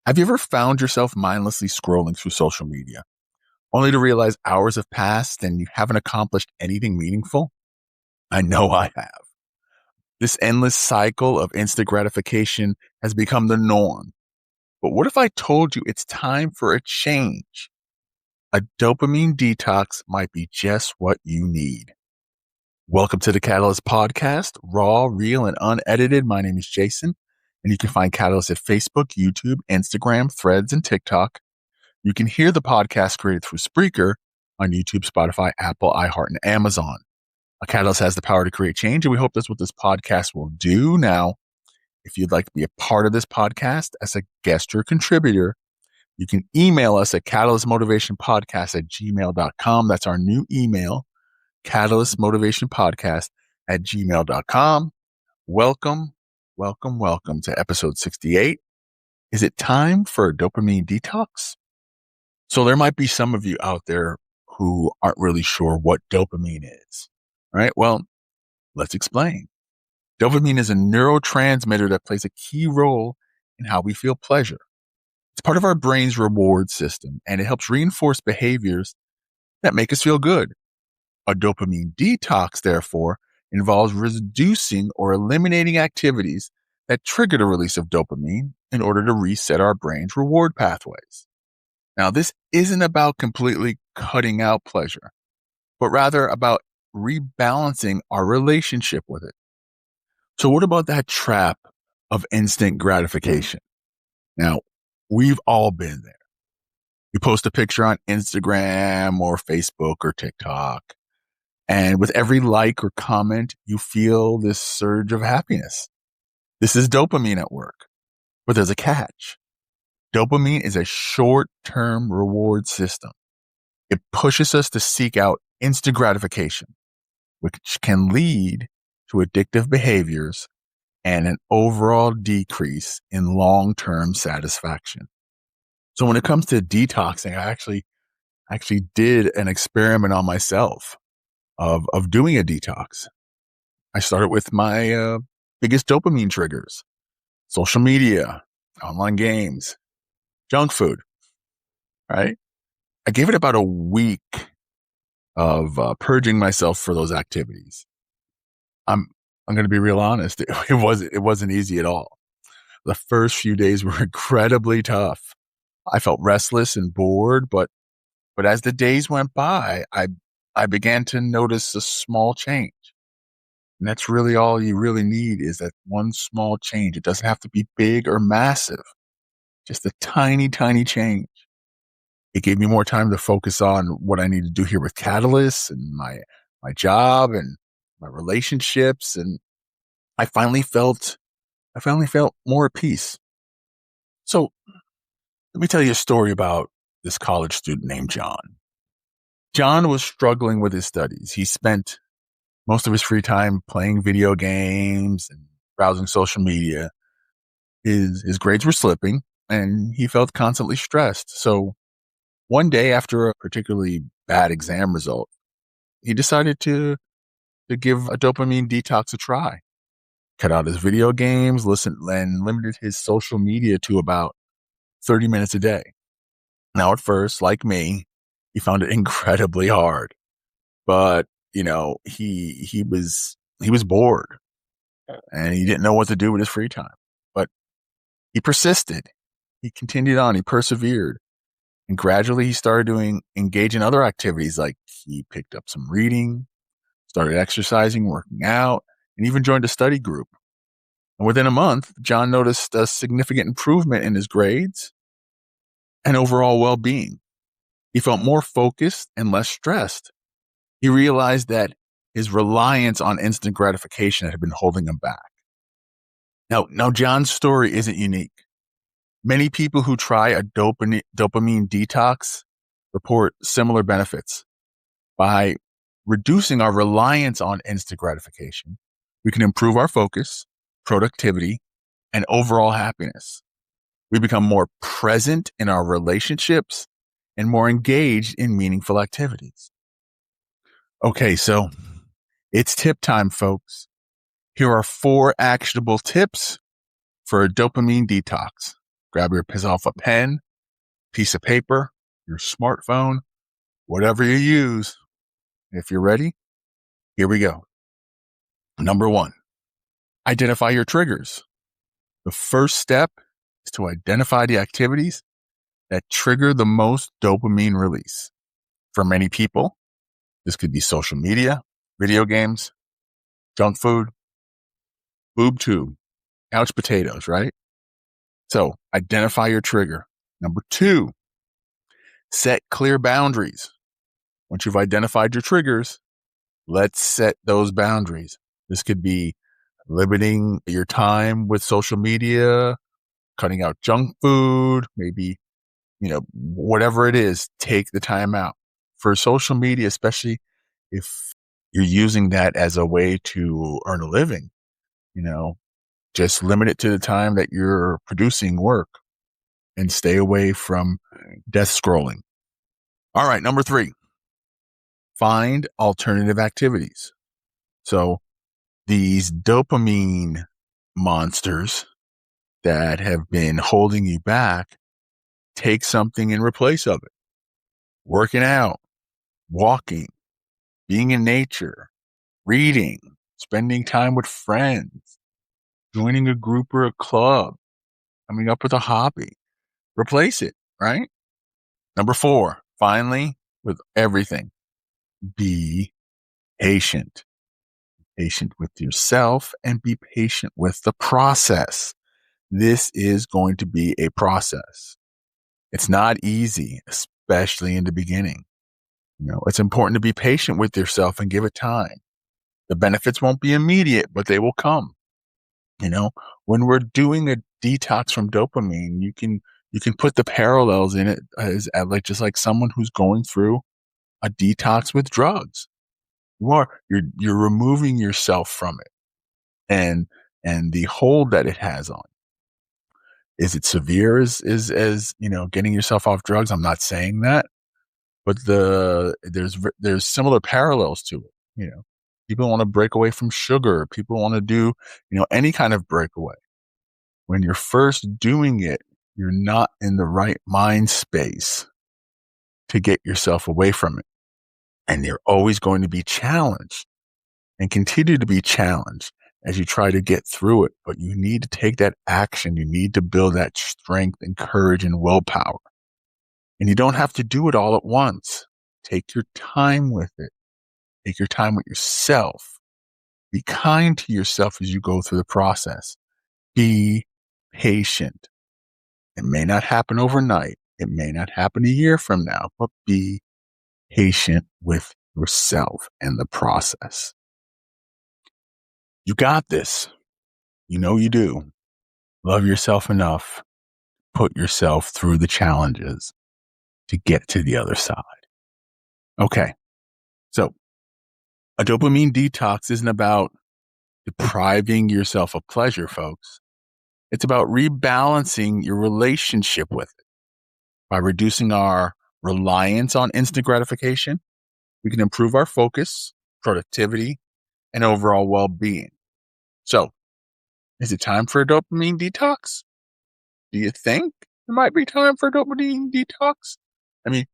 Have you ever found yourself mindlessly scrolling through social media, only to realize hours have passed and you haven't accomplished anything meaningful? I know I have. This endless cycle of instant gratification has become the norm. But what if I told you it's time for a change? A dopamine detox might be just what you need. Welcome to the Catalyst Podcast, raw, real, and unedited. My name is Jason, and you can find Catalyst at Facebook, YouTube, Instagram, Threads, and TikTok. You can hear the podcast created through Spreaker on YouTube, Spotify, Apple, iHeart, and Amazon. A Catalyst has the power to create change, and we hope that's what this podcast will do. Now, if you'd like to be a part of this podcast as a guest or contributor, you can email us at catalystmotivationpodcast@gmail.com. That's our new email, catalystmotivationpodcast@gmail.com. Welcome to episode 68. Is it time for a dopamine detox? So there might be some of you out there who aren't really sure what dopamine is. All right. Well, let's explain. Dopamine is a neurotransmitter that plays a key role in how we feel pleasure. It's part of our brain's reward system, and it helps reinforce behaviors that make us feel good. A dopamine detox, therefore, involves reducing or eliminating activities that trigger the release of dopamine in order to reset our brain's reward pathways. Now, this isn't about completely cutting out pleasure, but rather about rebalancing our relationship with it. So what about that trap of instant gratification? Now, we've all been there. You post a picture on Instagram or Facebook or TikTok, and with every like or comment, you feel this surge of happiness. This is dopamine at work, but there's a catch. Dopamine is a short-term reward system. It pushes us to seek out instant gratification, which can lead to addictive behaviors and an overall decrease in long-term satisfaction. So when it comes to detoxing, I actually did an experiment on myself of doing a detox. I started with my biggest dopamine triggers: social media, online games, junk food, right? I gave it about a week of purging myself for those activities. I'm going to be real honest. It wasn't easy at all. The first few days were incredibly tough. I felt restless and bored, but as the days went by, I began to notice a small change. And that's really all you really need, is that one small change. It doesn't have to be big or massive, just a tiny, tiny change. It gave me more time to focus on what I need to do here with Catalyst and my job and my relationships. And I finally felt more at peace. So let me tell you a story about this college student named John. John was struggling with his studies. He spent most of his free time playing video games and browsing social media. His grades were slipping, and he felt constantly stressed. So one day, after a particularly bad exam result, he decided to give a dopamine detox a try. Cut out his video games, and limited his social media to about 30 minutes a day. Now, at first, like me, he found it incredibly hard, but he was bored and he didn't know what to do with his free time. But he persisted. He continued on. He persevered, and gradually he started engage in other activities. Like he picked up some reading, started exercising, working out, and even joined a study group. And within a month, John noticed a significant improvement in his grades and overall well-being. He felt more focused and less stressed. He realized that his reliance on instant gratification had been holding him back. Now John's story isn't unique. Many people who try a dopamine detox report similar benefits. By reducing our reliance on instant gratification, we can improve our focus, productivity, and overall happiness. We become more present in our relationships and more engaged in meaningful activities. Okay, so it's tip time, folks. Here are 4 actionable tips for a dopamine detox. grab yourself a pen, piece of paper, your smartphone, whatever you use. If you're ready, here we go. Number 1, identify your triggers. The first step is to identify the activities that trigger the most dopamine release. For many people, this could be social media, video games, junk food, boob tube, couch potatoes, right? So identify your trigger. Number 2, set clear boundaries. Once you've identified your triggers, let's set those boundaries. This could be limiting your time with social media, cutting out junk food, maybe, whatever it is, take the time out. For social media, especially if you're using that as a way to earn a living, just limit it to the time that you're producing work and stay away from death scrolling. All right, number 3, find alternative activities. So these dopamine monsters that have been holding you back, take something in replace of it. Working out, walking, being in nature, reading, spending time with friends, joining a group or a club, coming up with a hobby. Replace it, right? Number 4, finally, with everything, be patient. Patient with yourself and be patient with the process. This is going to be a process. It's not easy, especially in the beginning. It's important to be patient with yourself and give it time. The benefits won't be immediate, but they will come. When we're doing a detox from dopamine, you can put the parallels in it as just like someone who's going through a detox with drugs. You're removing yourself from it and the hold that it has on. Is it severe as getting yourself off drugs? I'm not saying that, but there's similar parallels to it. People want to break away from sugar. People want to do, any kind of breakaway. When you're first doing it, you're not in the right mind space to get yourself away from it. And you're always going to be challenged and continue to be challenged as you try to get through it. But you need to take that action. You need to build that strength and courage and willpower. And you don't have to do it all at once. Take your time with it. Take your time with yourself. Be kind to yourself as you go through the process. Be patient. It may not happen overnight. It may not happen a year from now, but be patient with yourself and the process. You got this. You do. Love yourself enough. Put yourself through the challenges to get to the other side. Okay. So a dopamine detox isn't about depriving yourself of pleasure, folks. It's about rebalancing your relationship with it. By reducing our reliance on instant gratification, we can improve our focus, productivity, and overall well-being. So, is it time for a dopamine detox? Do you think it might be time for a dopamine detox? I mean,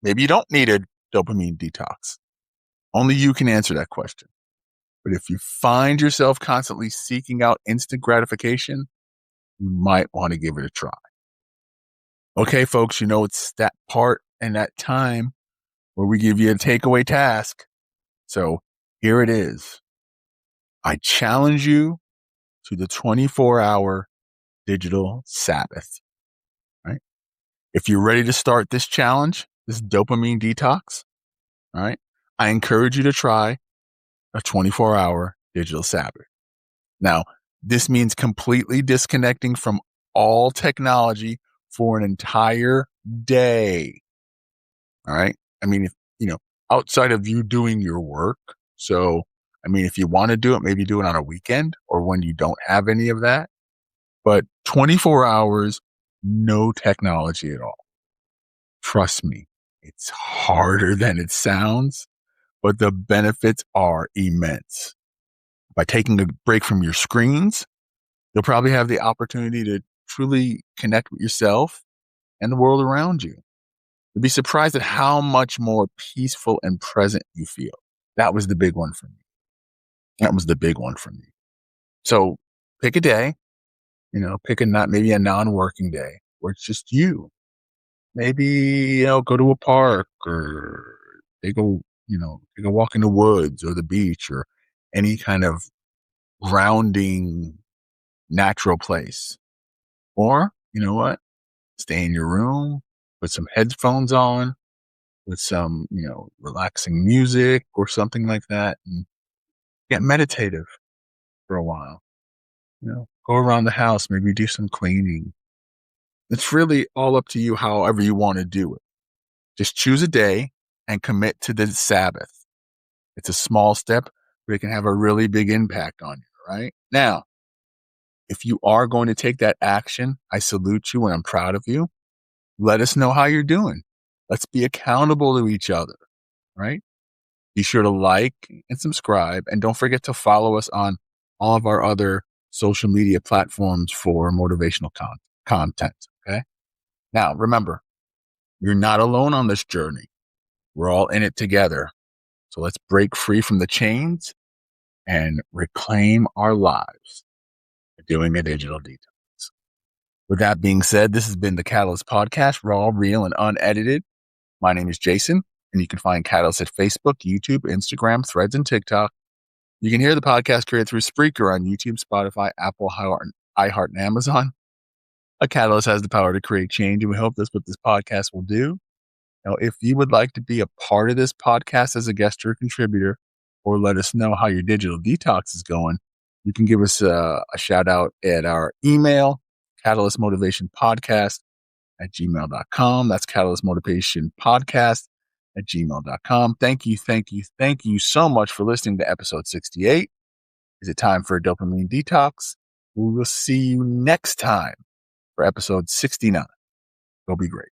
maybe you don't need a dopamine detox. Only you can answer that question. But if you find yourself constantly seeking out instant gratification, you might want to give it a try. Okay, folks, it's that part and that time where we give you a takeaway task. So here it is. I challenge you to the 24-hour digital Sabbath, right? If you're ready to start this challenge, this dopamine detox, all right, I encourage you to try a 24-hour digital Sabbath. Now, this means completely disconnecting from all technology for an entire day. All right. I mean, outside of you doing your work. So, if you want to do it, maybe do it on a weekend or when you don't have any of that. But 24 hours, no technology at all. Trust me, it's harder than it sounds, but the benefits are immense. By taking a break from your screens, you'll probably have the opportunity to truly connect with yourself and the world around you. You'll be surprised at how much more peaceful and present you feel. That was the big one for me. That was the big one for me. So pick a day, pick maybe a non-working day where it's just you. Maybe, go to a park or take a walk in the woods or the beach or any kind of grounding natural place. Or, you know what? Stay in your room, put some headphones on with some, relaxing music or something like that and get meditative for a while. Go around the house, maybe do some cleaning. It's really all up to you, however you want to do it. Just choose a day and commit to the Sabbath. It's a small step, but it can have a really big impact on you, right? Now, if you are going to take that action, I salute you and I'm proud of you. Let us know how you're doing. Let's be accountable to each other, right? Be sure to like and subscribe. And don't forget to follow us on all of our other social media platforms for motivational content. Okay. Now, remember, you're not alone on this journey. We're all in it together. So let's break free from the chains and reclaim our lives by doing a digital detox. With that being said, this has been the Catalyst Podcast, raw, real, and unedited. My name is Jason, and you can find Catalyst at Facebook, YouTube, Instagram, Threads, and TikTok. You can hear the podcast created through Spreaker on YouTube, Spotify, Apple, iHeart, and Amazon. A Catalyst has the power to create change, and we hope that's what this podcast will do. Now, if you would like to be a part of this podcast as a guest or a contributor, or let us know how your digital detox is going, you can give us a shout out at our email, catalystmotivationpodcast@gmail.com. That's catalystmotivationpodcast@gmail.com. Thank you so much for listening to episode 68. Is it time for a dopamine detox? We will see you next time for episode 69. Go be great.